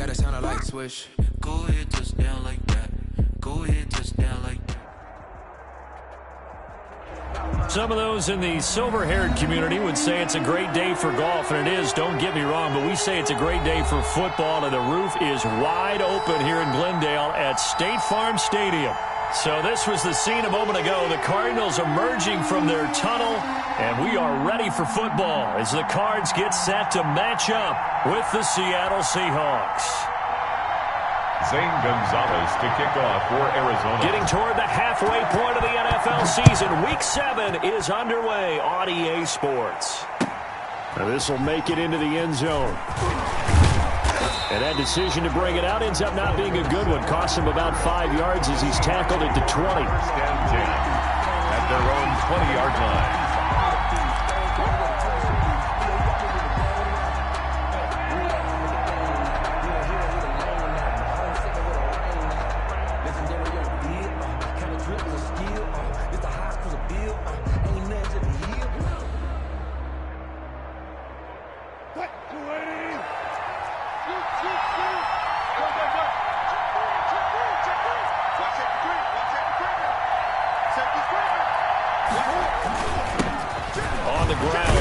that sounded like swish. Go ahead, touchdown like that. Go ahead, touchdown like that. Some of those in the silver-haired community would say it's a great day for golf, and it is, don't get me wrong, but we say it's a great day for football, and the roof is wide open here in Glendale at State Farm Stadium. So this was the scene a moment ago, the Cardinals emerging from their tunnel, and we are ready for football as the Cards get set to match up with the Seattle Seahawks. Zane Gonzalez to kick off for Arizona. Getting toward the halfway point of the NFL season. Week 7 is underway on EA Sports. This will make it into the end zone. And that decision to bring it out ends up not being a good one. Cost him about 5 yards as he's tackled at the 20. Stand 10 at their own 20-yard line.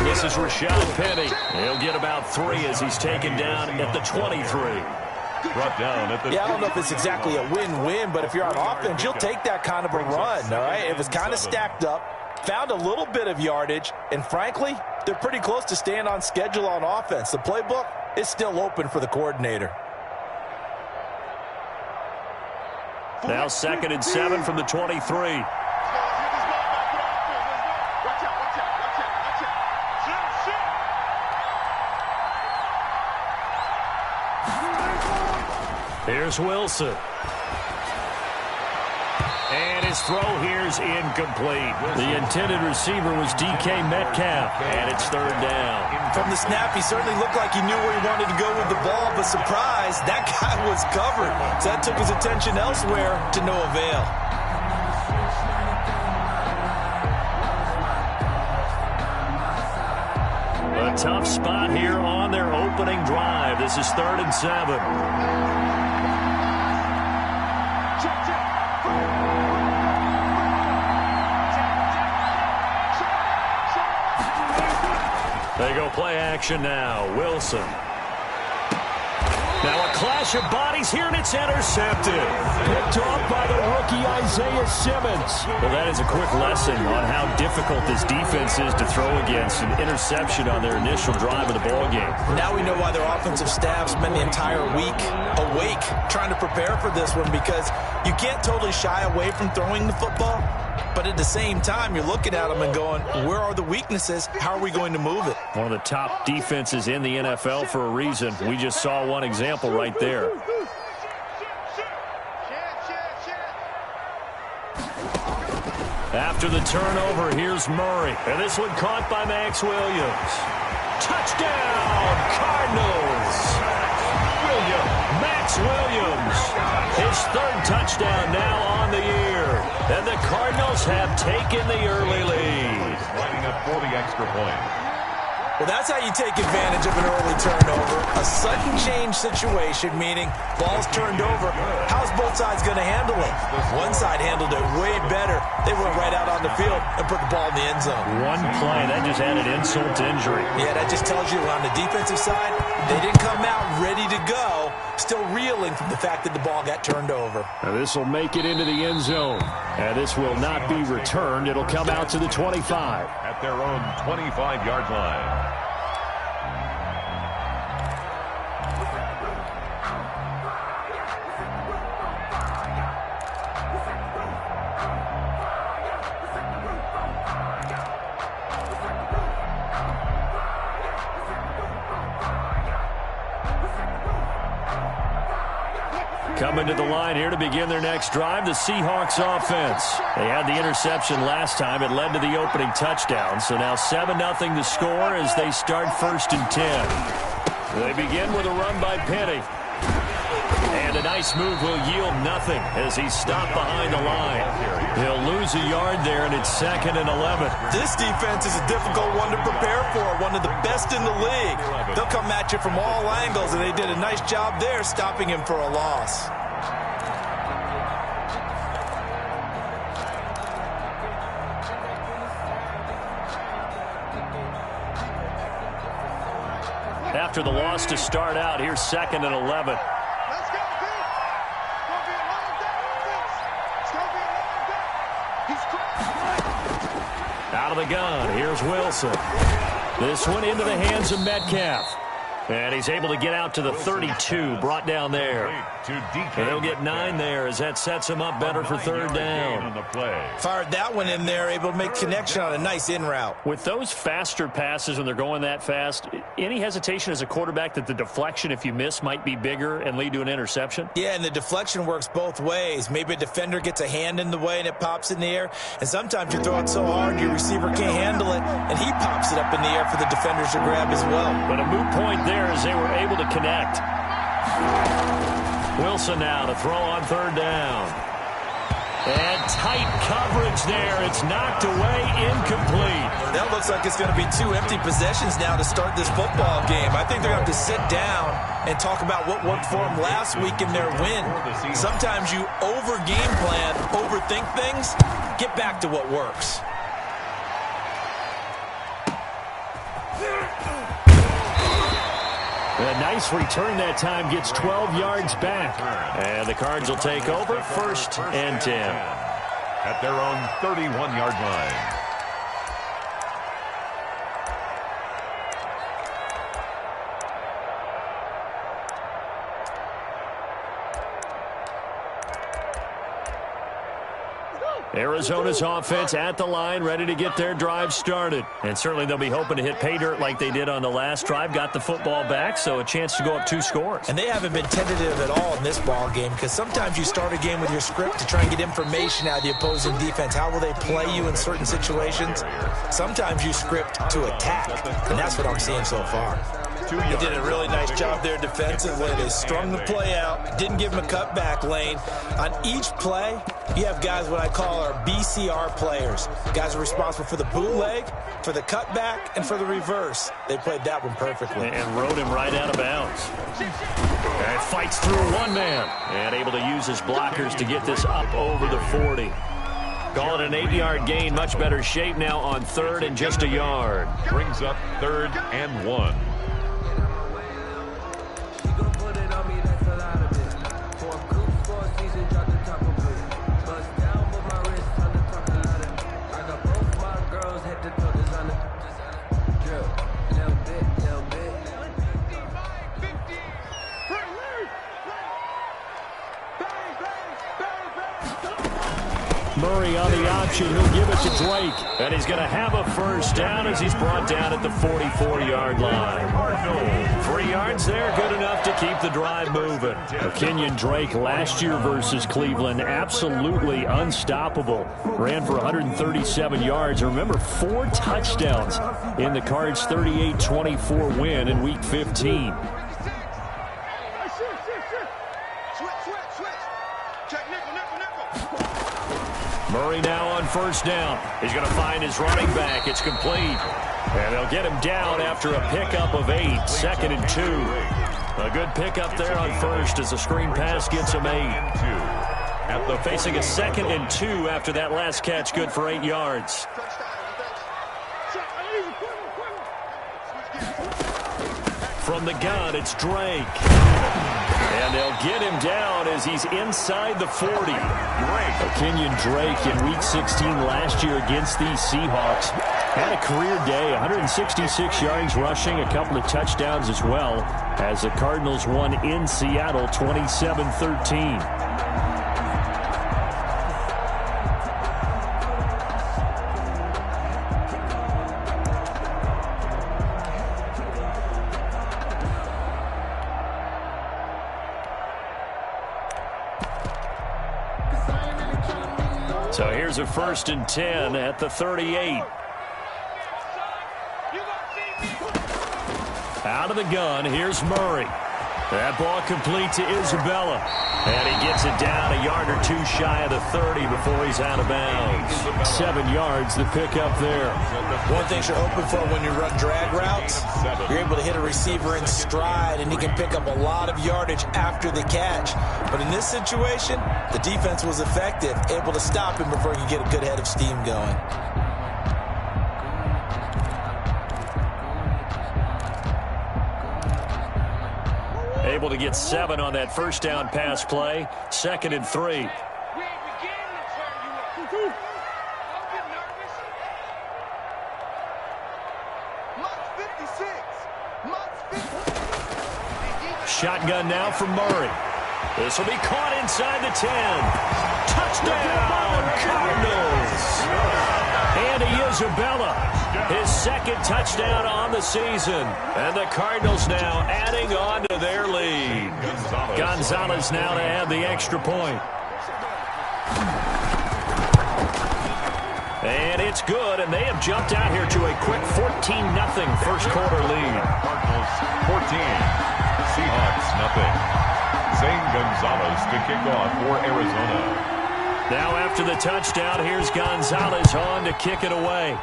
This is Rashad Penny. He'll get about 3 as he's taken down at the 23. Brought down at the I don't know if it's exactly a win-win, but if you're on offense, you'll take that kind of a run, all right? It was kind of stacked up, found a little bit of yardage, and frankly, they're pretty close to staying on schedule on offense. The playbook is still open for the coordinator. Now 2nd and 7 from the 23. Here's Wilson. And his throw here's incomplete. The intended receiver was DK Metcalf, and it's 3rd down. From the snap, he certainly looked like he knew where he wanted to go with the ball, but surprise, that guy was covered. So that took his attention elsewhere to no avail. A tough spot here on their opening drive. This is 3rd and 7. They go play action now. Wilson. Now a clash of bodies here, and it's intercepted. Picked off by the rookie Isaiah Simmons. Well, that is a quick lesson on how difficult this defense is to throw against. An interception on their initial drive of the ballgame. Now we know why their offensive staff spent the entire week awake trying to prepare for this one, because you can't totally shy away from throwing the football. But at the same time, you're looking at them and going, where are the weaknesses? How are we going to move it? One of the top defenses in the NFL for a reason. We just saw one example right there. After the turnover, here's Murray. And this one caught by Max Williams. Touchdown, Cardinals! Max Williams, his 3rd touchdown now on the year. And the Cardinals have taken the early lead. Lining up for the extra point. Well, that's how you take advantage of an early turnover. A sudden change situation, meaning ball's turned over. How's both sides going to handle it? One side handled it way better. They went right out on the field and put the ball in the end zone. One play, that just added insult to injury. Yeah, that just tells you on the defensive side, they didn't come out ready to go, still reeling from the fact that the ball got turned over. Now this will make it into the end zone. And this will not be returned. It'll come out to the 25. At their own 25-yard line. Coming to the line here to begin their next drive, the Seahawks offense. They had the interception last time. It led to the opening touchdown. So now 7-0 the score as they start 1st and 10. They begin with a run by Penny. And a nice move will yield nothing as he's stopped behind the line. He'll lose a yard there, and it's 2nd and 11. This defense is a difficult one to prepare for, one of the best in the league. They'll come at you from all angles, and they did a nice job there stopping him for a loss. After the loss to start out, here's 2nd and 11. Let's go, Pete. It's going to be a long day. It's going to be a long day. He's cracked. Out of the gun, here's Wilson. This one into the hands of Metcalf. And he's able to get out to the 32, brought down there. And they'll get 9 there as that sets him up better for 3rd down. Fired that one in there, able to make connection on a nice in route. With those faster passes when they're going that fast, any hesitation as a quarterback that the deflection, if you miss, might be bigger and lead to an interception? Yeah, and the deflection works both ways. Maybe a defender gets a hand in the way and it pops in the air. And sometimes you throw it so hard your receiver can't handle it, and he pops it up in the air for the defenders to grab as well. But a moot point there as they were able to connect. Wilson now to throw on 3rd down. And tight coverage there. It's knocked away, incomplete. That looks like it's going to be 2 empty possessions now to start this football game. I think they're going to have to sit down and talk about what worked for them last week in their win. Sometimes you over-game plan, overthink things, get back to what works. A nice return that time, gets 12 yards back. And the Cards will take over, 1st and 10. At their own 31-yard line. Arizona's offense at the line, ready to get their drive started. And certainly they'll be hoping to hit pay dirt like they did on the last drive. Got the football back, so a chance to go up 2 scores. And they haven't been tentative at all in this ball game, because sometimes you start a game with your script to try and get information out of the opposing defense. How will they play you in certain situations? Sometimes you script to attack, and that's what I'm seeing so far. They did a really nice job there defensively. They strung the play out, didn't give them a cutback lane. On each play, you have guys what I call our BCR players. Guys are responsible for the bootleg, for the cutback, and for the reverse. They played that one perfectly. And rode him right out of bounds. And fights through one man. And able to use his blockers to get this up over the 40. Call it an 8-yard gain. Much better shape now on 3rd and just a yard. Brings up 3rd and 1. Murray on the option. He'll give it to Drake. And he's going to have a 1st down as he's brought down at the 44-yard line. 3 yards there, good enough to keep the drive moving. Kenyon Drake last year versus Cleveland, absolutely unstoppable. Ran for 137 yards. Remember, 4 touchdowns in the Cards' 38-24 win in Week 15. Murray now on 1st down. He's going to find his running back. It's complete. And they'll get him down after a pickup of 8. 2nd and 2. A good pickup there on 1st as the screen pass gets him 8. Facing a 2nd and 2 after that last catch. Good for 8 yards. From the gun, it's Drake. And they'll get him down as he's inside the 40. Kenyon Drake in Week 16 last year against these Seahawks had a career day, 166 yards rushing, a couple of touchdowns as well, as the Cardinals won in Seattle 27-13. So here's a 1st and 10 at the 38. Out of the gun, here's Murray. That ball complete to Isabella. And he gets it down a yard or two shy of the 30 before he's out of bounds. 7 yards, the pickup there. One thing you're hoping for when you run drag routes, you're able to hit a receiver in stride, and he can pick up a lot of yardage after the catch. But in this situation, the defense was effective, able to stop him before he could get a good head of steam going. Able to get 7 on that first down pass play. 2nd and 3. We ain't beginning to turn you up. Don't get nervous. Much 56. Much 50. Shotgun now from Murray. This will be caught inside the 10. Touchdown, Cardinals. Andy Isabella, his 2nd touchdown on the season. And the Cardinals now adding on to their lead. Gonzalez now to add the extra point. And it's good, and they have jumped out here to a quick 14-0 first quarter lead. Cardinals 14, Seahawks nothing. Zane Gonzalez to kick off for Arizona. Now after the touchdown, here's Gonzalez on to kick it away.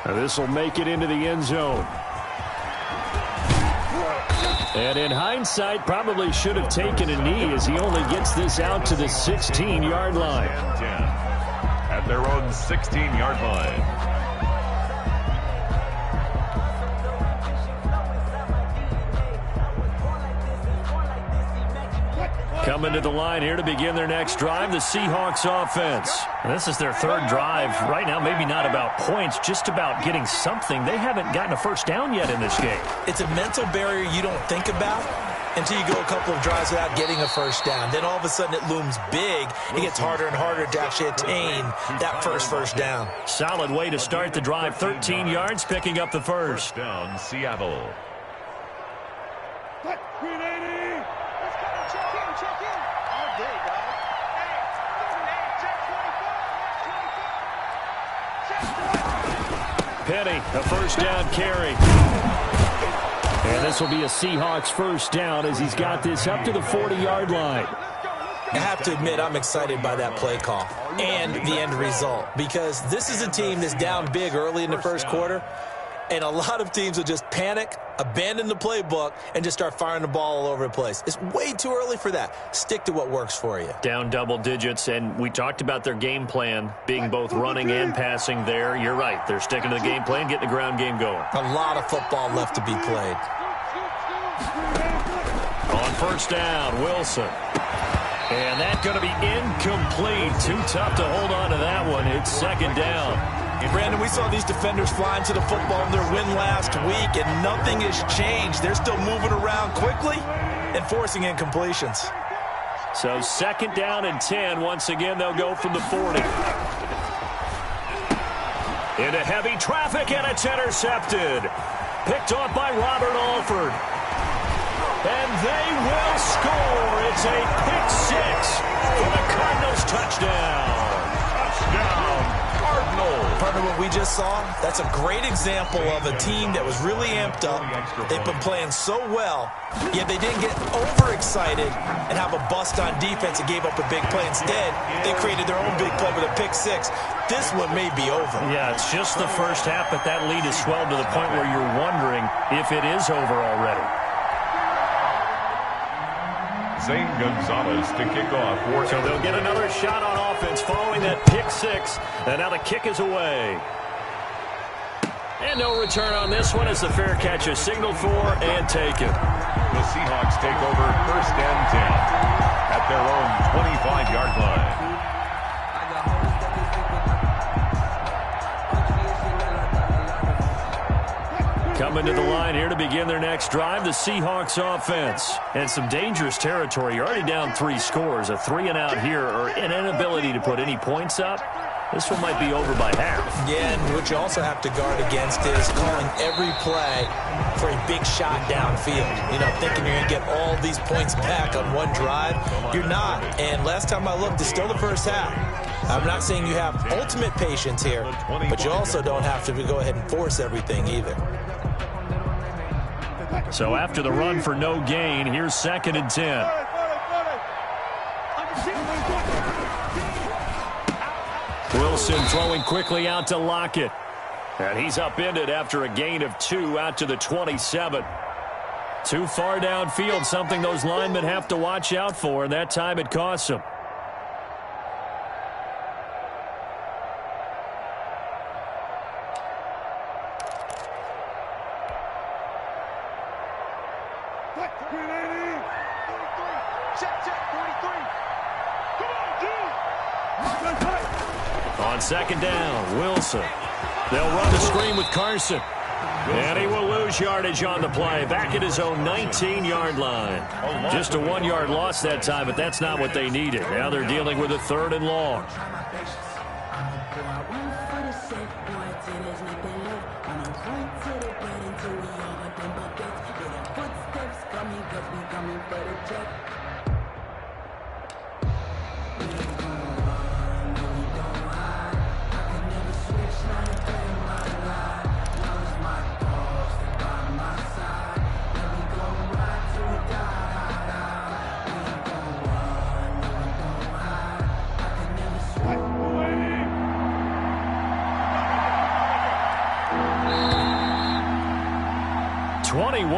This will make it into the end zone. And in hindsight, probably should have taken a knee as he only gets this out to the 16-yard line. 10 at their own 16-yard line. Coming to the line here to begin their next drive, the Seahawks offense. And this is their 3rd drive. Right now, maybe not about points, just about getting something. They haven't gotten a first down yet in this game. It's a mental barrier you don't think about until you go a couple of drives without getting a first down. Then all of a sudden it looms big. It gets harder and harder to actually attain that first down. Solid way to start the drive. 13 yards, picking up the first. First down, Seattle. Check in. All day, dog. Hey, Penny, a first down carry. And this will be a Seahawks first down as he's got this up to the 40-yard line. I have to admit, I'm excited by that play call and the end result, because this is a team that's down big early in the first quarter, and a lot of teams will just panic, abandon the playbook, and just start firing the ball all over the place. It's way too early for that. Stick to what works for you. Down double digits, and we talked about their game plan being both running and passing there. You're right. They're sticking to the game plan, getting the ground game going. A lot of football left to be played. On first down, Wilson. And that's going to be incomplete. Too tough to hold on to that one. It's 2nd down. Brandon, we saw these defenders flying to the football in their win last week, and nothing has changed. They're still moving around quickly and forcing incompletions. So 2nd down and 10. Once again, they'll go from the 40. Into heavy traffic, and it's intercepted. Picked off by Robert Alford. And they will score. It's a pick 6 for the Cardinals touchdown. Touchdown, Cardinals. Partner, what we just saw, that's a great example of a team that was really amped up. They've been playing so well, yet they didn't get overexcited and have a bust on defense and gave up a big play. Instead, they created their own big play with a pick 6. This one may be over. Yeah, it's just the first half, but that lead has swelled to the point where you're wondering if it is over already. Zane Gonzalez to kick off for So they'll get another shot on offense following that pick 6. And now the kick is away. And no return on this one as the fair catch is signaled for and taken. The Seahawks take over 1st and 10 at their own 25-yard line. Coming to the line here to begin their next drive, the Seahawks offense. And some dangerous territory. You're already down 3 scores. A 3-and-out here or an inability to put any points up. This one might be over by half. Yeah, and what you also have to guard against is calling every play for a big shot downfield. You know, thinking you're going to get all these points back on one drive. You're not. And last time I looked, it's still the first half. I'm not saying you have ultimate patience here, but you also don't have to go ahead and force everything either. So after the run for no gain, here's 2nd and 10. Wilson throwing quickly out to Lockett. And he's upended after a gain of 2 out to the 27. Too far downfield, something those linemen have to watch out for, and that time it costs them. On 2nd down, Wilson. They'll run the screen with Carson. And he will lose yardage on the play. Back at his own 19-yard line. Just a 1-yard loss that time, but that's not what they needed. Now they're dealing with a 3rd and long.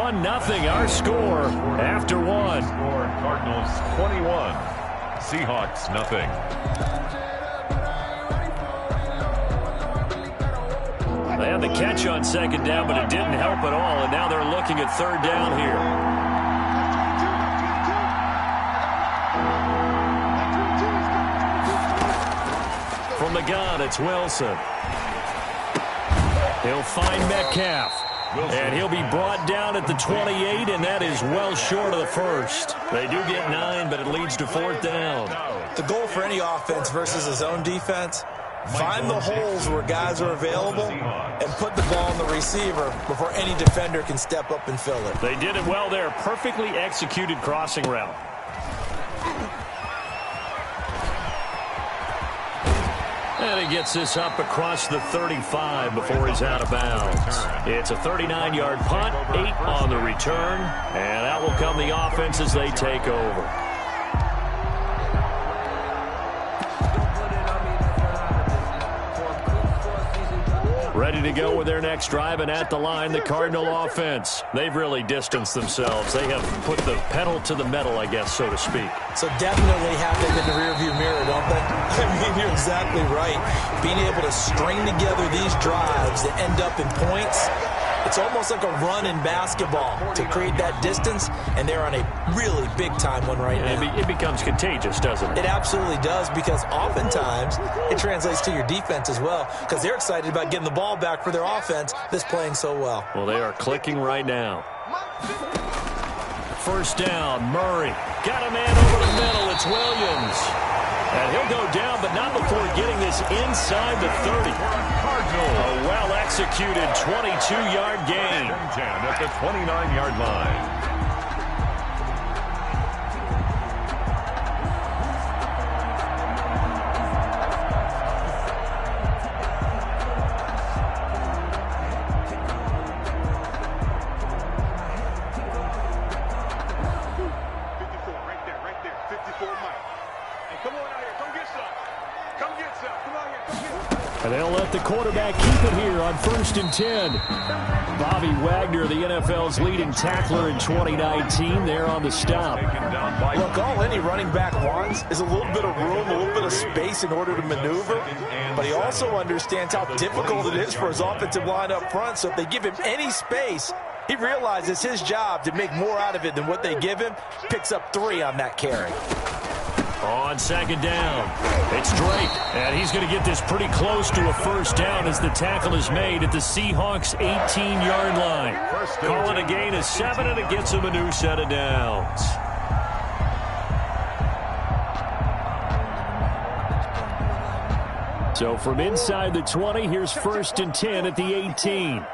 Nothing, our score after 1. Cardinals 21, Seahawks nothing. They had the catch on 2nd down, but it didn't help at all, and now they're looking at 3rd down here. From the gun, it's Wilson. He'll find Metcalf. And he'll be brought down at the 28, and that is well short of the 1st. They do get 9, but it leads to 4th down. The goal for any offense versus his own defense, find the holes where guys are available and put the ball on the receiver before any defender can step up and fill it. They did it well there. Perfectly executed crossing route. And he gets this up across the 35 before he's out of bounds. It's a 39-yard punt, 8 on the return, and out will come the offense as they take over. Ready to go with their next drive, and at the line, the Cardinal offense. They've really distanced themselves. They have put the pedal to the metal, I guess, so to speak. So definitely have them in the rearview mirror, don't they? I mean, you're exactly right. Being able to string together these drives that end up in points, it's almost like a run in basketball to create that distance, and they're on a really big-time one right now. It becomes contagious, doesn't it? It absolutely does, because oftentimes it translates to your defense as well, because they're excited about getting the ball back for their offense that's playing so well. Well, they are clicking right now. 1st down, Murray. Got a man over the middle. It's Williams. And he'll go down, but not before getting this inside the 30. A well-executed 22-yard gain. 10 at the 29-yard line. And they'll let the quarterback keep it here on 1st and 10. Bobby Wagner, the NFL's leading tackler in 2019, there on the stop. Look, all any running back wants is a little bit of room, a little bit of space in order to maneuver. But he also understands how difficult it is for his offensive line up front. So if they give him any space, he realizes it's his job to make more out of it than what they give him. Picks up 3 on that carry. On 2nd down, it's Drake, and he's going to get this pretty close to a 1st down as the tackle is made at the Seahawks' 18-yard line. Calling a gain of 7, and it gets him a new set of downs. So from inside the 20, here's 1st and 10 at the 18.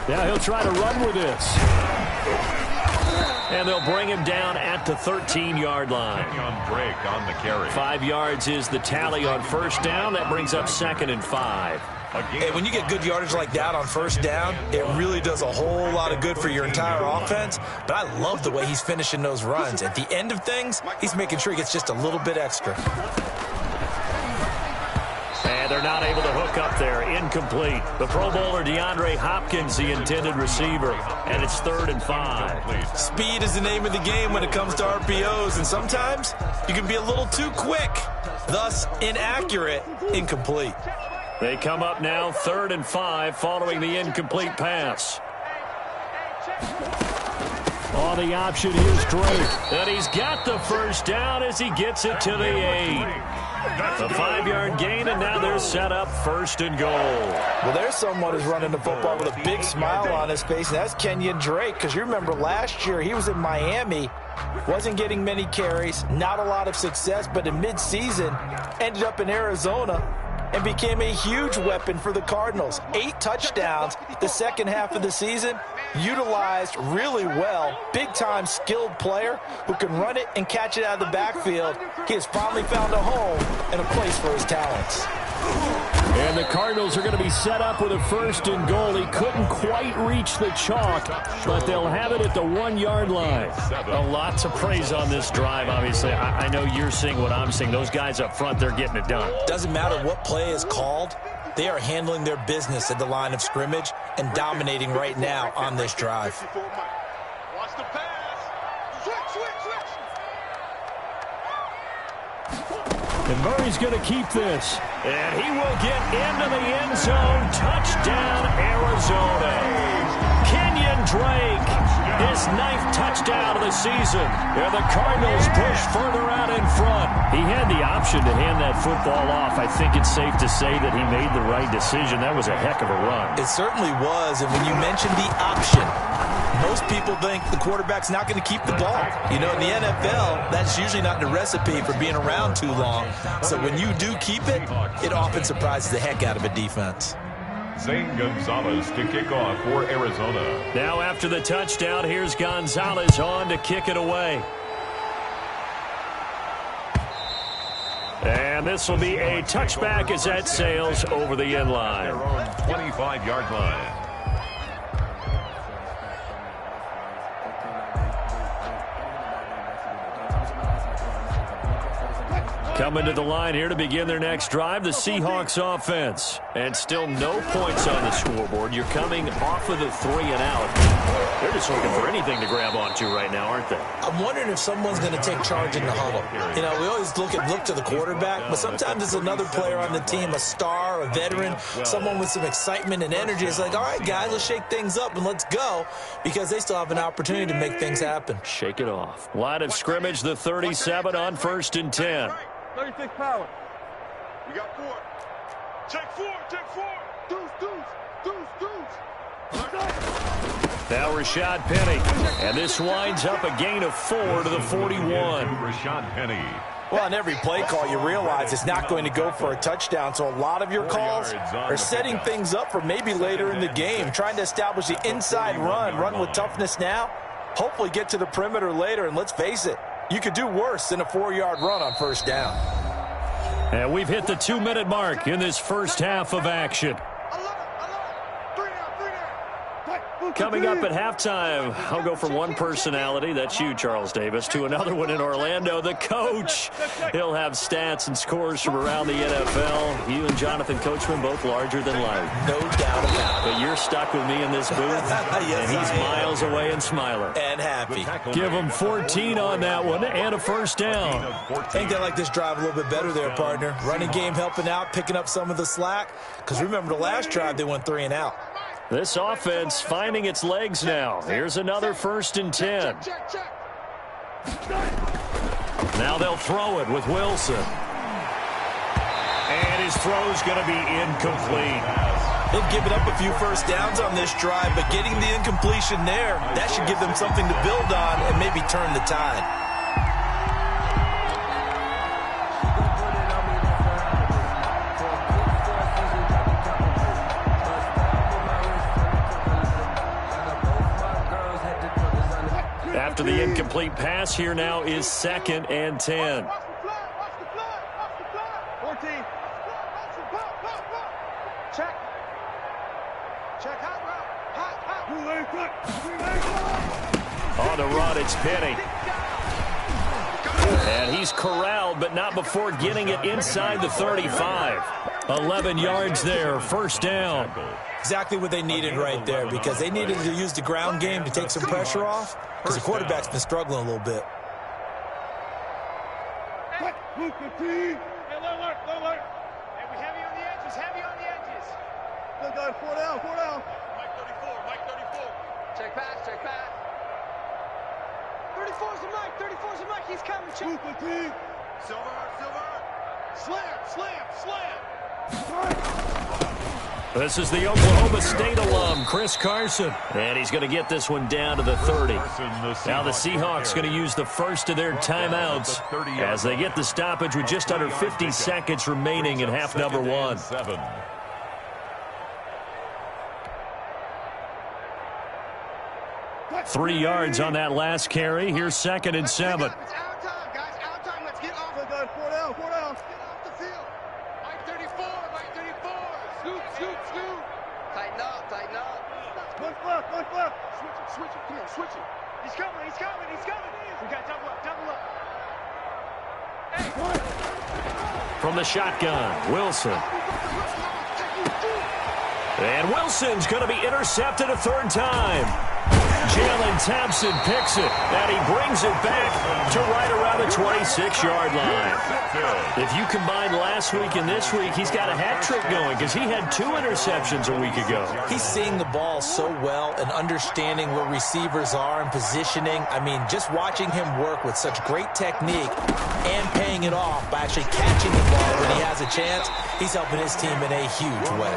Now he'll try to run with this. And they'll bring him down at the 13-yard line. Break on the carry. 5 yards is the tally on 1st down. That brings up 2nd and 5. And when you get good yardage like that on first down, it really does a whole lot of good for your entire offense. But I love the way he's finishing those runs. At the end of things, he's making sure he gets just a little bit extra. And they're not able to hook up there. Incomplete. The Pro Bowler DeAndre Hopkins, the intended receiver. And it's 3rd and 5. Speed is the name of the game when it comes to RPOs. And sometimes you can be a little too quick. Thus, inaccurate, incomplete. They come up now 3rd and 5 following the incomplete pass. On the option, here's Drake. And he's got the first down as he gets it to the 8. A 5-yard gain, and now they're set up 1st and goal. Well, there's someone who's running the football with a big smile on his face, and that's Kenyon Drake, because you remember last year he was in Miami, wasn't getting many carries, not a lot of success, but in midseason ended up in Arizona and became a huge weapon for the Cardinals. 8 touchdowns the second half of the season, utilized really well. Big-time skilled player who can run it and catch it out of the backfield. He has finally found a home and a place for his talents. And the Cardinals are going to be set up with a 1st and goal. He couldn't quite reach the chalk, but they'll have it at the 1-yard line. A lot to praise on this drive, obviously. I know you're seeing what I'm seeing. Those guys up front, they're getting it done. Doesn't matter what play is called. They are handling their business at the line of scrimmage and dominating right now on this drive. Watch the pass. Switch. And Murray's going to keep this. And he will get into the end zone. Touchdown, Arizona. Kenyon Drake, his 9th touchdown of the season. And the Cardinals push further out in front. He had the option to hand that football off. I think it's safe to say that he made the right decision. That was a heck of a run. It certainly was. And when you mentioned the option, most people think the quarterback's not going to keep the ball. You know, in the NFL, that's usually not the recipe for being around too long. So when you do keep it, it often surprises the heck out of a defense. Zane Gonzalez to kick off for Arizona. Now after the touchdown, here's Gonzalez on to kick it away. And this will be a touchback as that sails over the end line. Their own 25-yard line. Coming to the line here to begin their next drive, the Seahawks offense. And still no points on the scoreboard. You're coming off of the 3 and out. They're just looking for anything to grab onto right now, aren't they? I'm wondering if someone's going to take charge in the huddle. You know, we always look to the quarterback, but sometimes it's another player on the team, a star, a veteran, someone with some excitement and energy. It's like, all right, guys, let's shake things up and let's go, because they still have an opportunity to make things happen. Shake it off. Line of scrimmage, the 37 on 1st and 10. 36 power. We got 4. Check 4. Deuce. Now Rashad Penny. And this winds up a gain of 4 to the 41. Rashad Penny. Well, on every play call, you realize it's not going to go for a touchdown, so a lot of your calls are setting things up for maybe later in the game, trying to establish the inside run with toughness now, hopefully get to the perimeter later, and let's face it, you could do worse than a 4-yard run on first down. And we've hit the 2-minute mark in this first half of action. Coming up at halftime, I'll go from one personality, that's you, Charles Davis, to another one in Orlando, the coach. He'll have stats and scores from around the NFL. You and Jonathan Coachman, both larger than life. No doubt about it. But you're stuck with me in this booth, Yes, and he's miles away and smiling. And happy. Give him 14 on that one and a first down. I think they like this drive a little bit better there, partner. Running game helping out, picking up some of the slack. Because remember the last drive, they went 3 and out. This offense finding its legs now. Here's another 1st and 10. Now they'll throw it with Wilson. And his throw's going to be incomplete. They've given up a few first downs on this drive, but getting the incompletion there, that should give them something to build on and maybe turn the tide. After the incomplete pass, here now is 2nd and 10. 14. Check. Check hot route. Hot. On the run, it's Penny. And he's corralled, but not before getting it inside the 35. 11 yards there, first down. Exactly what they needed right there, because they needed to use the ground game to take some pressure off, because the quarterback's been struggling a little bit. Hey, look, hey, we heavy on the edges. Good guys, 4 down. Mike 34. Check pass. 34's the Mike. He's coming. Check. Silver. Slam. This is the Oklahoma State alum, Chris Carson. And he's going to get this one down to the 30. Now the Seahawks going to use the first of their timeouts as they get the stoppage with just under 50 seconds remaining in half number 1. 3 yards on that last carry. Here's 2nd and 7. It's our time, guys. Our time. Let's get off. Good guys, 4 down. Get off the field. Mike 34. Scoot. Tighten up. One left. Switch it. Come on, switch it. He's coming. We got double up. Hey. From the shotgun, Wilson. And Wilson's going to be intercepted a 3rd time. Jalen Thompson picks it, and he brings it back to right around the 26-yard line. If you combine last week and this week, he's got a hat trick going because he had 2 interceptions a week ago. He's seeing the ball so well and understanding where receivers are and positioning. I mean, just watching him work with such great technique and paying it off by actually catching the ball when he has a chance, he's helping his team in a huge way.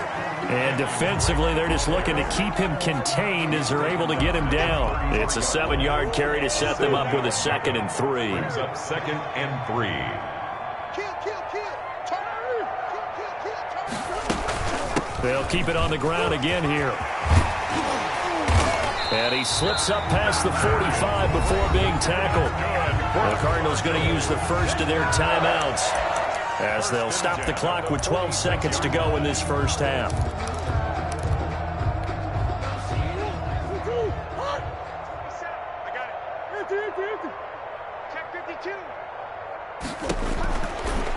And defensively, they're just looking to keep him contained as they're able to get him down. It's a 7-yard carry to set them up with a 2nd and 3. Brings up 2nd and 3. Kill. They'll keep it on the ground again here. And he slips up past the 45 before being tackled. The Cardinals going to use the first of their timeouts as they'll stop the clock with 12 seconds to go in this first half.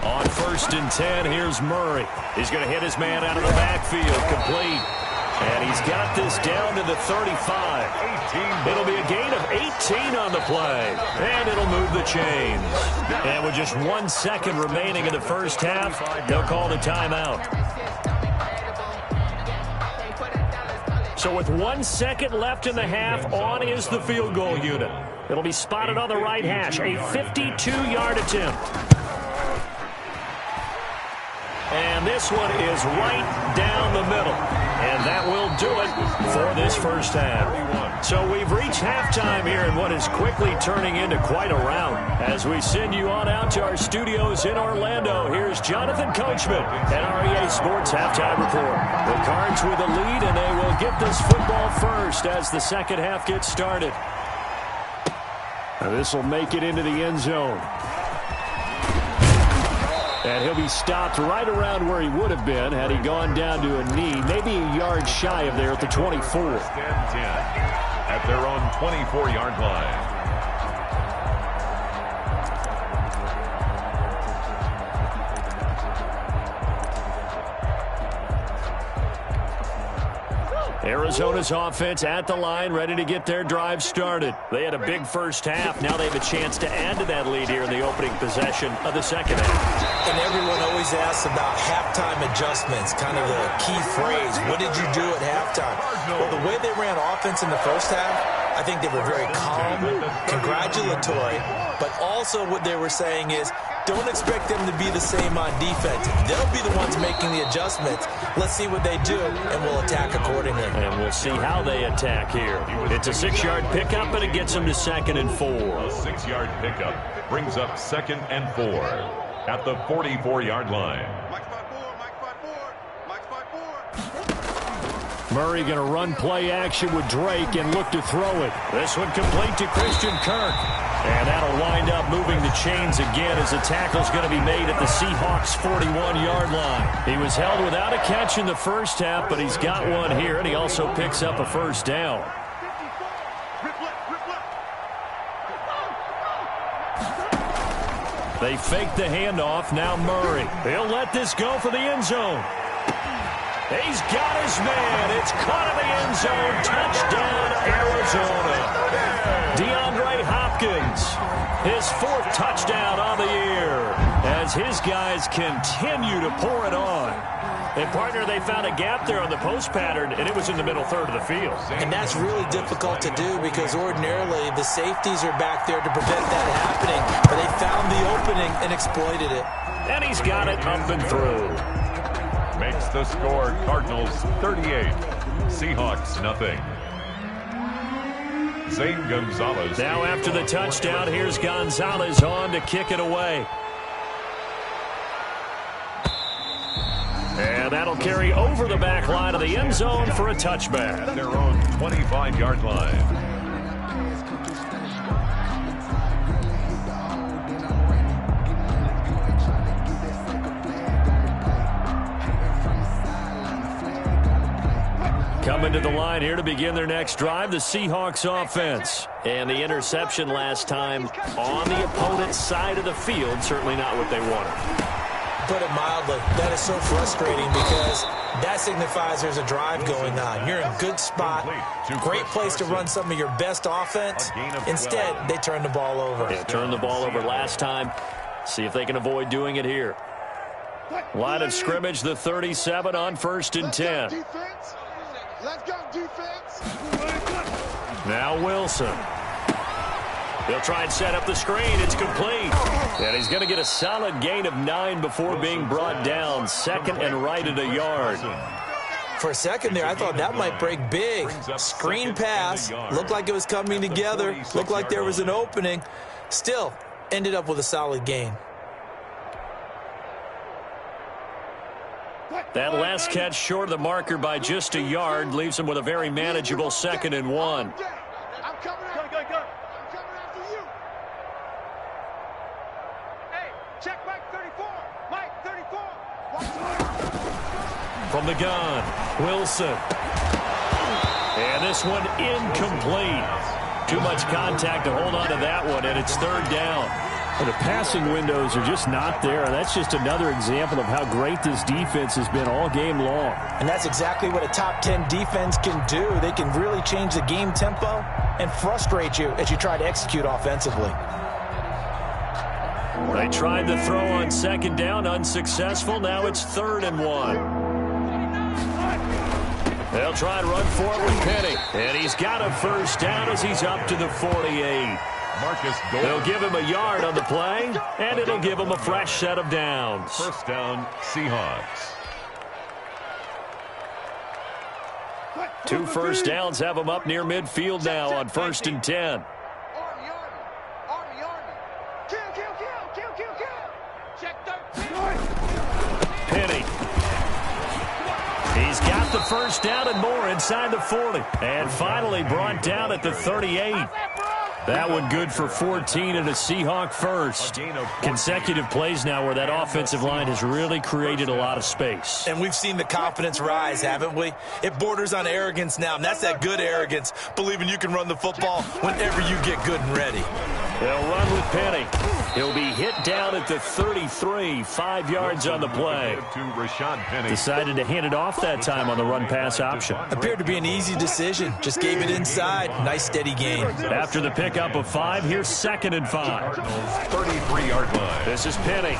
On 1st and 10, here's Murray. He's going to hit his man out of the backfield, complete. And he's got this down to the 35. It'll be a gain of 18 on the play. And it'll move the chains. And with just 1 second remaining in the first half, they'll call the timeout. So with 1 second left in the half, on is the field goal unit. It'll be spotted on the right hash, a 52-yard attempt. And this one is right down the middle. And that will do it for this first half. So we've reached halftime here in what is quickly turning into quite a rout. As we send you on out to our studios in Orlando, here's Jonathan Coachman at REA Sports Halftime Report. The Cards with a lead, and they will get this football first as the second half gets started. This will make it into the end zone. And he'll be stopped right around where he would have been had he gone down to a knee, maybe a yard shy of there at the 24. At their own 24-yard line. Arizona's offense at the line, ready to get their drive started. They had a big first half. Now they have a chance to add to that lead here in the opening possession of the second half. And everyone always asks about halftime adjustments, kind of the key phrase. What did you do at halftime? Well, the way they ran offense in the first half, I think they were very calm, congratulatory, but also what they were saying is, don't expect them to be the same on defense. They'll be the ones making the adjustments. Let's see what they do, and we'll attack accordingly. And we'll see how they attack here. It's a 6-yard pickup, and it gets them to 2nd and 4. A 6-yard pickup brings up 2nd and 4 at the 44-yard line. Mike 5-4. Murray going to run play action with Drake and look to throw it. This one complete to Christian Kirk. And that'll wind up moving the chains again as the tackle's going to be made at the Seahawks' 41-yard line. He was held without a catch in the first half, but he's got one here, and he also picks up a first down. They fake the handoff. Now Murray. He'll let this go for the end zone. He's got his man. It's caught in the end zone. Touchdown, Arizona. DeAndre Hopkins, his 4th touchdown on the year as his guys continue to pour it on. And, partner, they found a gap there on the post pattern, and it was in the middle third of the field. And that's really difficult to do because ordinarily the safeties are back there to prevent that happening. But they found the opening and exploited it. And he's got it up and through. Makes the score Cardinals 38, Seahawks nothing. Zane Gonzalez. Now after the touchdown, here's Gonzalez on to kick it away. And that'll carry over the back line of the end zone for a touchback. At their own 25-yard line. Coming to the line here to begin their next drive, the Seahawks offense. And the interception last time on the opponent's side of the field, certainly not what they wanted. Put it mildly, that is so frustrating because that signifies there's a drive going on. You're in a good spot, great place to run some of your best offense. Instead, they turn the ball over. They turned the ball over last time. See if they can avoid doing it here. Line of scrimmage, the 37 on 1st and 10. Let's go, defense. Now Wilson. He'll try and set up the screen. It's complete. And he's going to get a solid gain of 9 before being brought down. 2nd and right at a yard. For a second there, I thought that might break big. Screen pass. Looked like it was coming together. Looked like there was an opening. Still, ended up with a solid gain. That last catch short of the marker by just a yard leaves him with a very manageable 2nd and 1. I'm coming after you. I'm coming after you. Hey, check Mike 34. Mike 34. From the gun, Wilson. And this one incomplete. Too much contact to hold on to that one, and it's 3rd down. The passing windows are just not there, and that's just another example of how great this defense has been all game long. And that's exactly what a top 10 defense can do. They can really change the game tempo and frustrate you as you try to execute offensively. They tried to throw on 2nd down, unsuccessful. Now it's 3rd and 1. They'll try and run for it with Penny. And he's got a first down as he's up to the 48. They'll give him a yard on the play, and it'll give him a fresh set of downs. 1st down, Seahawks. 2 first downs have him up near midfield now on 1st and 10. Army. Kill. Check 13. Penny. He's got the first down and more inside the 40. And finally brought down at the 38. That one good for 14 and a Seahawk first. Consecutive plays now where that offensive line has really created a lot of space. And we've seen the confidence rise, haven't we? It borders on arrogance now, and that's that good arrogance, believing you can run the football whenever you get good and ready. They'll run with Penny. He'll be hit down at the 33, 5 yards on the play. Decided to hand it off that time on the run-pass option. Appeared to be an easy decision. Just gave it inside. Nice, steady game. After the pickup of 5, here's 2nd and 5. 33-yard line. This is Penny.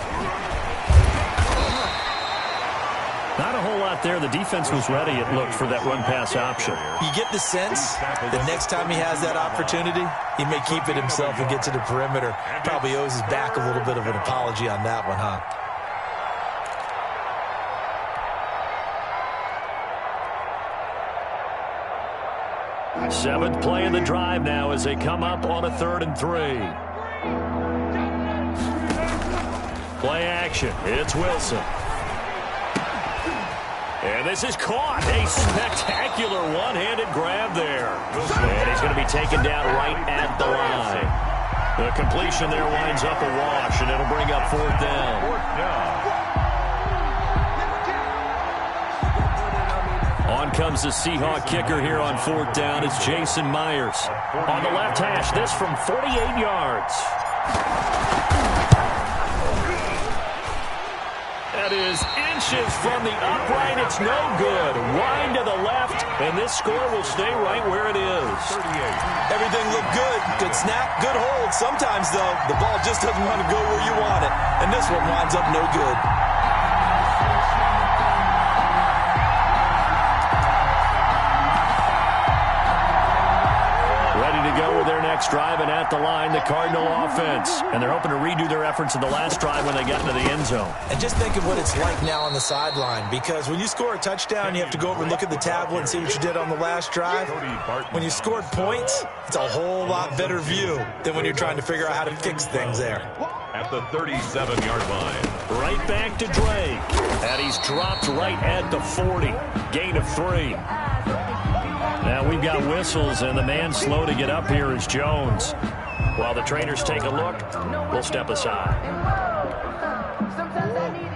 Not a whole lot there. The defense was ready, it looked, for that run-pass option. You get the sense that next time he has that opportunity, he may keep it himself and get to the perimeter. Probably owes his back a little bit of an apology on that one, huh? Seventh play of the drive now as they come up on a 3rd and 3. Play action. It's Wilson. And this is caught. A spectacular one-handed grab there. And he's going to be taken down right at the line. The completion there winds up a wash, and it'll bring up 4th down. On comes the Seahawk kicker here on 4th down. It's Jason Myers. On the left hash, this from 48 yards. That is inches from the upright. It's no good. Wind to the left, and this score will stay right where it is. Everything looked good. Good snap, good hold. Sometimes, though, the ball just doesn't want to go where you want it. And this one winds up no good. Go with their next drive, and at the line, the Cardinal offense. And they're hoping to redo their efforts in the last drive when they got into the end zone. And just think of what it's like now on the sideline, because when you score a touchdown, you have to go over and look at the tablet and see what you did on the last drive. When you scored points, it's a whole lot better view than when you're trying to figure out how to fix things there. At the 37-yard line. Right back to Drake. And he's dropped right at the 40. Gain of 3. Now we've got whistles, and the man slow to get up here is Jones. While the trainers take a look, we'll step aside. Sometimes I need it.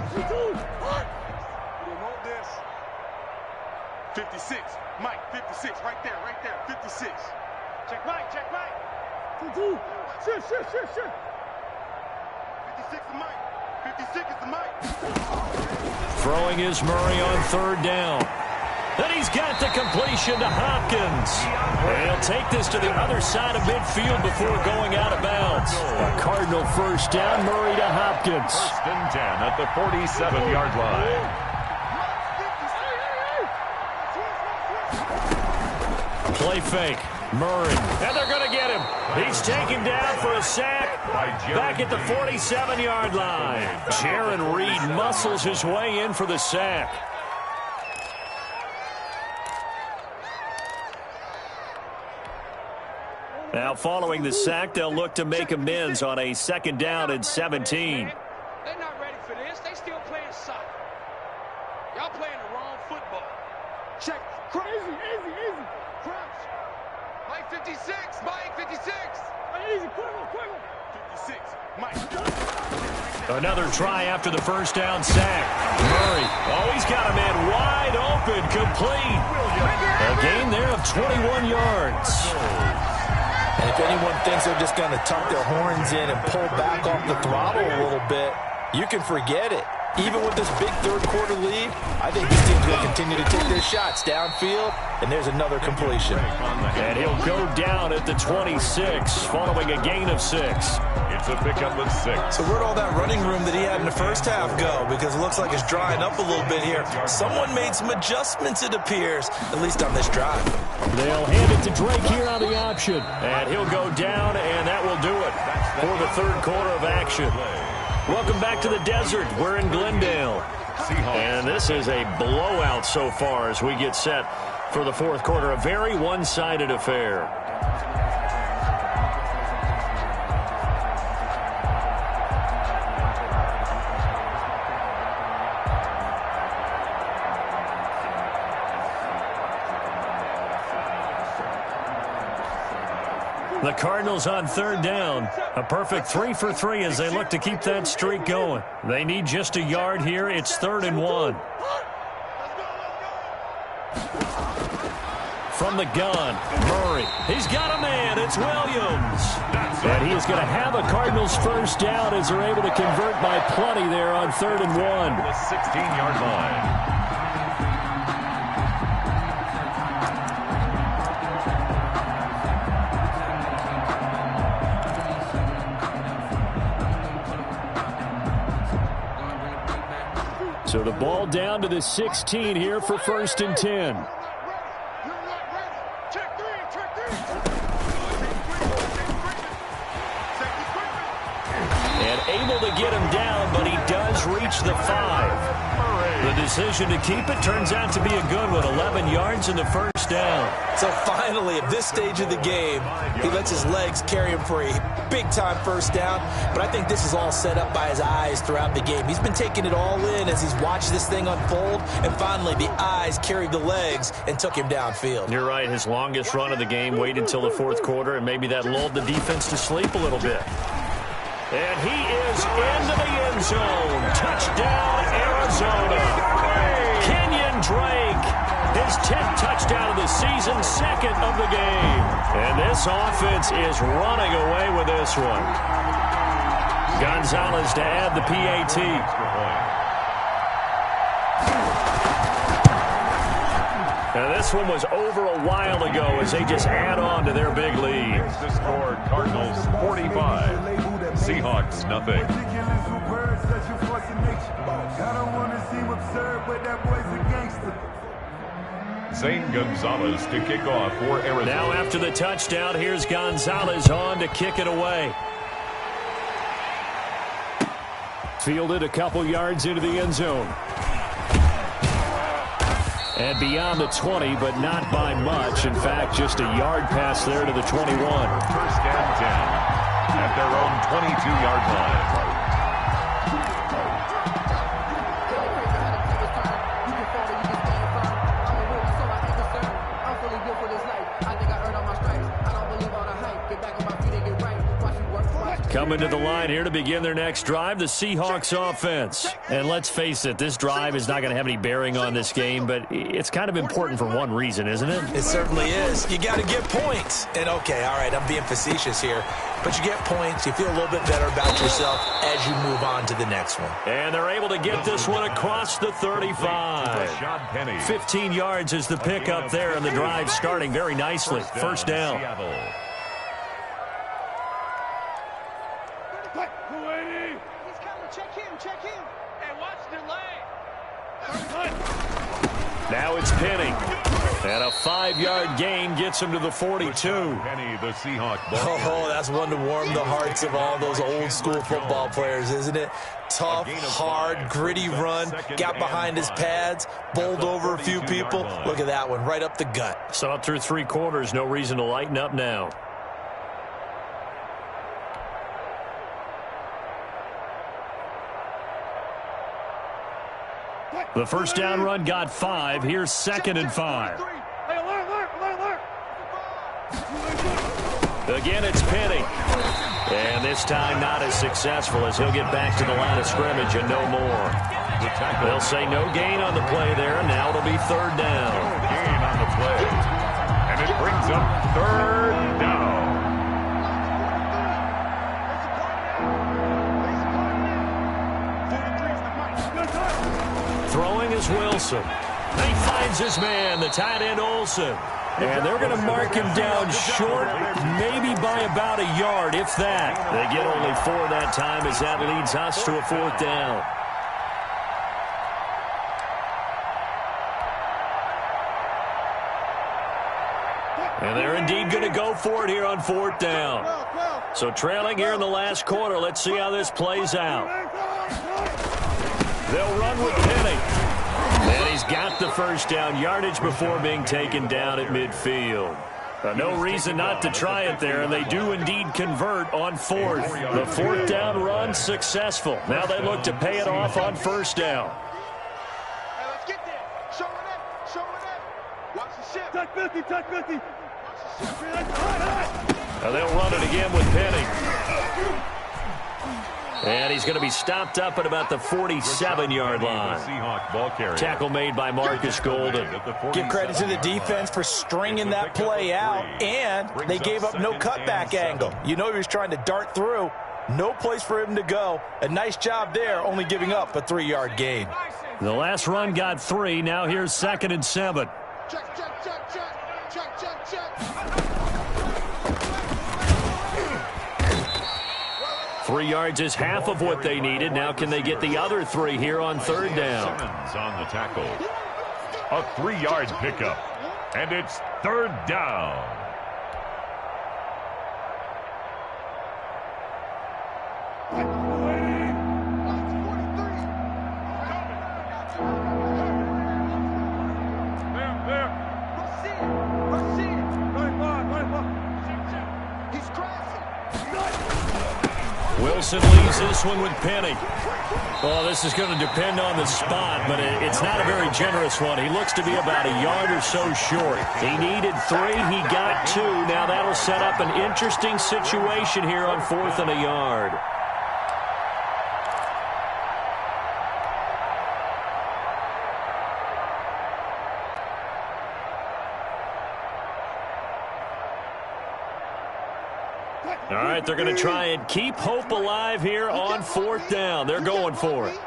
Hold this. 56. Mike, 56. Right there, 56. Check Mike. Shit. 56 is Mike. 56 is the Mike. Throwing is Murray on 3rd down. Then he's got the completion to Hopkins. And he'll take this to the other side of midfield before going out of bounds. A Cardinal 1st down, Murray to Hopkins. 1st and 10 at the 47-yard line. Play fake. Murray. And they're going to get him. He's taken down for a sack. Back at the 47-yard line. Jaron Reed muscles his way in for the sack. Now, following the sack, they'll look to make amends on a 2nd down and 17. They're not ready for this. They still playing soccer. Y'all playing the wrong football. Check. Easy. Crouch. Mike 56. Mike 56. Easy. Quick. 56. Mike. Another try after the 1st down sack. Murray. Oh, he's got a man wide open, complete. A gain there of 21 yards. And if anyone thinks they're just going to tuck their horns in and pull back off the throttle a little bit, you can forget it. Even with this big 3rd quarter lead, I think this team's going to continue to take their shots downfield, and there's another completion. And he'll go down at the 26, following a gain of 6. It's a pickup of 6. So where'd all that running room that he had in the first half go? Because it looks like it's drying up a little bit here. Someone made some adjustments, it appears, at least on this drive. They'll hand it to Drake here on the option. And he'll go down, and that will do it for the 3rd quarter of action. Welcome back to the desert. We're in Glendale. And this is a blowout so far as we get set for the 4th quarter. A very one-sided affair. The Cardinals on 3rd down. A perfect 3 for 3 as they look to keep that streak going. They need just a yard here. It's 3rd and 1. From the gun, Murray. He's got a man. It's Williams. And he is going to have a Cardinals 1st down as they're able to convert by plenty there on 3rd and 1. The 16-yard line. So the ball down to the 16 here for 1st and 10. And able to get him down, but he does reach the 5. The decision to keep it turns out to be a good one. 11 yards in the first down. So finally, at this stage of the game, he lets his legs carry him for a big-time first down. But I think this is all set up by his eyes throughout the game. He's been taking it all in as he's watched this thing unfold. And finally, the eyes carried the legs and took him downfield. You're right. His longest run of the game waited until the fourth quarter, and maybe that lulled the defense to sleep a little bit. And he is into the end zone. Touchdown, Arizona. Kenyon Drake, his 10th touchdown of the season, second of the game. And this offense is running away with this one. Gonzalez to add the PAT. Now, this one was over a while ago as they just add on to their big lead. The score, Cardinals 45, Seahawks nothing. Zane Gonzalez to kick off for Arizona. Now after the touchdown, here's Gonzalez on to kick it away. Fielded a couple yards into the end zone. And beyond the 20, but not by much. In fact, just a yard pass there to the 21. First and 10 at their own 22-yard line. Coming to the line here to begin their next drive, the Seahawks offense. And let's face it, this drive is not going to have any bearing on this game, but it's kind of important for one reason, isn't it? It certainly is. You got to get points. And, okay, all right, I'm being facetious here. But you get points, you feel a little bit better about yourself as you move on to the next one. And they're able to get this one across the 35. 15 yards is the pickup there, and the drive starting very nicely. First down. Now it's Penny. And a 5-yard gain gets him to the 42. Penny, the Seahawk ball. Oh, that's one to warm the hearts of all those old-school football players, isn't it? Tough, hard, gritty run. Got behind his pads, bowled over a few people. Look at that one, right up the gut. Saw it through 3 quarters. No reason to lighten up now. The first down run got 5. Here's 2nd and 5. Again, it's Penny. And this time not as successful as he'll get back to the line of scrimmage and no more. They'll say no gain on the play there. Now it'll be 3rd down. No gain on the play. And it brings up 3rd down. Throwing is Wilson. He finds his man, the tight end Olsen. And they're going to mark him down short, maybe by about a yard, if that. They get only 4 that time as that leads us to a 4th down. And they're indeed going to go for it here on 4th down. So trailing here in the last quarter, let's see how this plays out. They'll run with Penny. And he's got the first down yardage before being taken down at midfield. No reason not to try it there, and they do indeed convert on 4th. The 4th down run successful. Now they look to pay it off on 1st down. Hey, let's get there. Show it up. Show it up. Watch the ship. Touch 50. Touch 50. Watch the ship. Now they'll run it again with Penny. And he's going to be stopped up at about the 47-yard line. Tackle made by Marcus Golden. Give credit to the defense for stringing that play out, and they gave up no cutback angle. You know he was trying to dart through. No place for him to go. A nice job there, only giving up a 3-yard gain. The last run got 3. Now here's 2nd and 7. Check, check, check, check. Check, check, check. 3 yards is half of what they needed. Now can they get the other 3 here on 3rd down? Simmons on the tackle. A 3-yard pickup. And it's 3rd down. Wilson leaves this one with Penny. Well, this is going to depend on the spot, but it's not a very generous one. He looks to be about a yard or so short. He needed 3. He got 2. Now that'll set up an interesting situation here on 4th and a yard. All right, they're going to try and keep hope alive here on 4th down. They're going for it.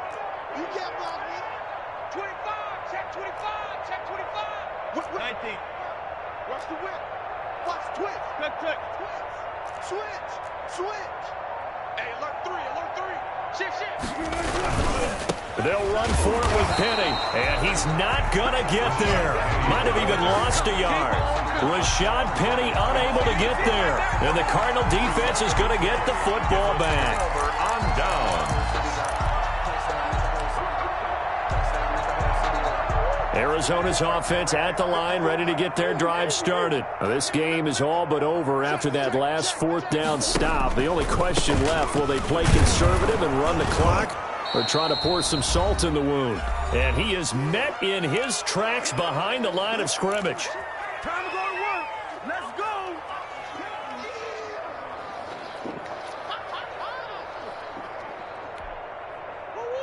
25, check 25, check 25. 19. Watch the whip. Watch twitch. Switch. Hey, alert 3. Shift. They'll run for it with Penny, and he's not going to get there. Might have even lost a yard. Rashad Penny unable to get there, and the Cardinal defense is going to get the football back. On down. Arizona's offense at the line, ready to get their drive started. Now, this game is all but over after that last 4th down stop. The only question left, will they play conservative and run the clock, or try to pour some salt in the wound? And he is met in his tracks behind the line of scrimmage. Time to go to work. Let's go.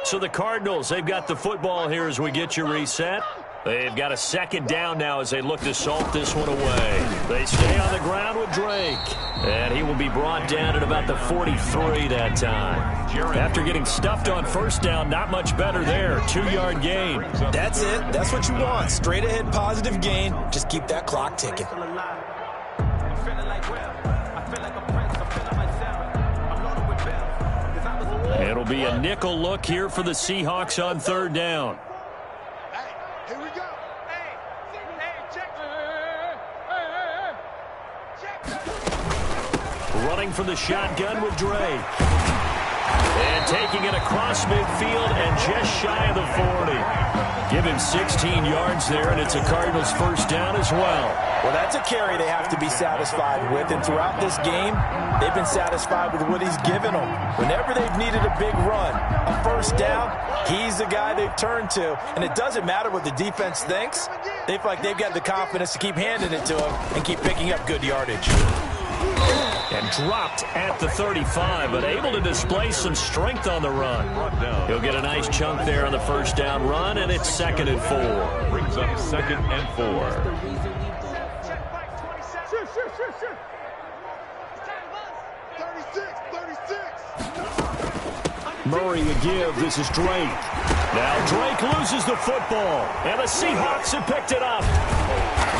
So the Cardinals, they've got the football here as we get you reset. They've got a 2nd down now as they look to salt this one away. They stay on the ground with Drake. And he will be brought down at about the 43 that time. After getting stuffed on 1st down, not much better there. 2-yard gain. That's it. That's what you want. Straight ahead positive gain. Just keep that clock ticking. It'll be a nickel look here for the Seahawks on 3rd down. Hey, here we go. Running from the shotgun with Drake. And taking it across midfield and just shy of the 40. Give him 16 yards there, and it's a Cardinals 1st down as well. Well, that's a carry they have to be satisfied with, and throughout this game, they've been satisfied with what he's given them. Whenever they've needed a big run, a 1st down, he's the guy they've turned to, and it doesn't matter what the defense thinks. They feel like they've got the confidence to keep handing it to him and keep picking up good yardage. And dropped at the 35, but able to display some strength on the run. He'll get a nice chunk there on the 1st down run, and it's 2nd and 4. Brings up 2nd and 4. Shoot. 36. Murray a give. This is Drake. Now Drake loses the football, and the Seahawks have picked it up.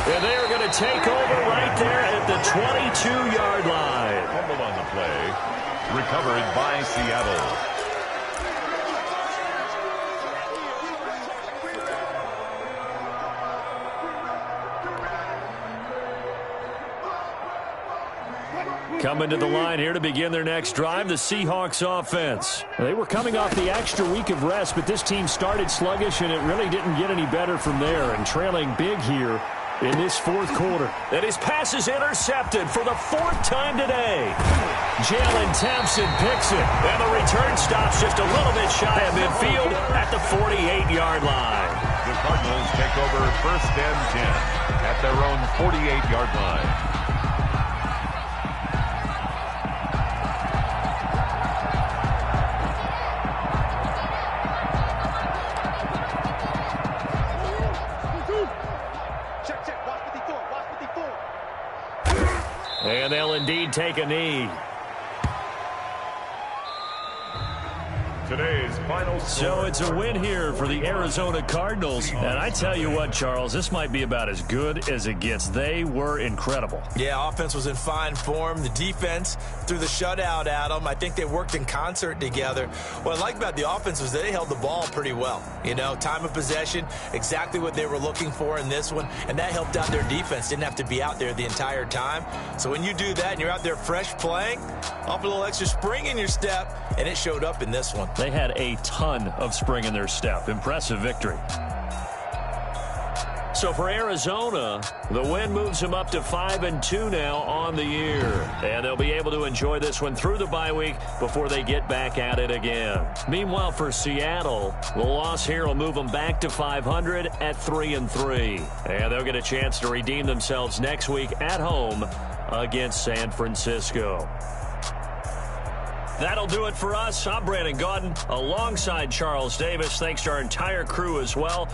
And they are going to take over right there at the 22-yard line. Fumbled on the play. Recovered by Seattle. Coming to the line here to begin their next drive, the Seahawks offense. They were coming off the extra week of rest, but this team started sluggish, and it really didn't get any better from there, and trailing big here in this 4th quarter. And his pass is intercepted for the 4th time today. Jalen Thompson picks it, and the return stops just a little bit shy of midfield at the 48-yard line. The Cardinals take over 1st and 10 at their own 48-yard line. And they'll indeed take a knee. Today's final score. So it's a win here for the Arizona Cardinals. And I tell you what, Charles, this might be about as good as it gets. They were incredible. Yeah, offense was in fine form. The defense threw the shutout at them. I think they worked in concert together. What I like about the offense was they held the ball pretty well. You know, time of possession, exactly what they were looking for in this one. And that helped out their defense. Didn't have to be out there the entire time. So when you do that and you're out there fresh playing, off a little extra spring in your step, and it showed up in this one. They had a ton of spring in their step. Impressive victory. So for Arizona, the win moves them up to 5-2 now on the year. And they'll be able to enjoy this one through the bye week before they get back at it again. Meanwhile, for Seattle, the loss here will move them back to 500 at 3-3. And they'll get a chance to redeem themselves next week at home against San Francisco. That'll do it for us. I'm Brandon Gaudin alongside Charles Davis. Thanks to our entire crew as well.